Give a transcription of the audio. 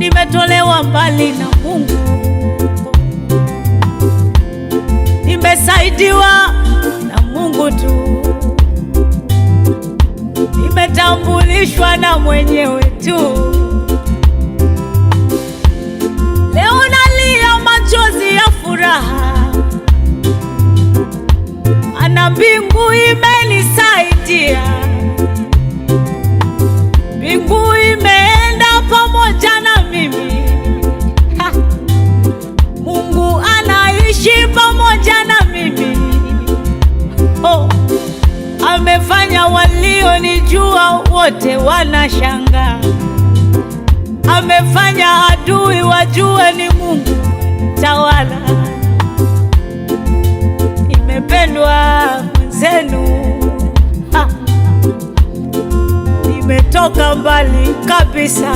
nimetolewa mbali na Mungu, nimesaidiwa na Mungu tu, nimetambulishwa na mwenyewe tu. Leo nalia machozi ya furaha, ana mbingu imenisaidia, mbingu imeenda pamoja na mimi. Mungu anaishi pamoja na mimi. Amefanya walionijua wote wanashangaa, amefanya adui wajue ni Mungu tawala. Nimependwa mwenzenu, nimetoka mbali kabisa.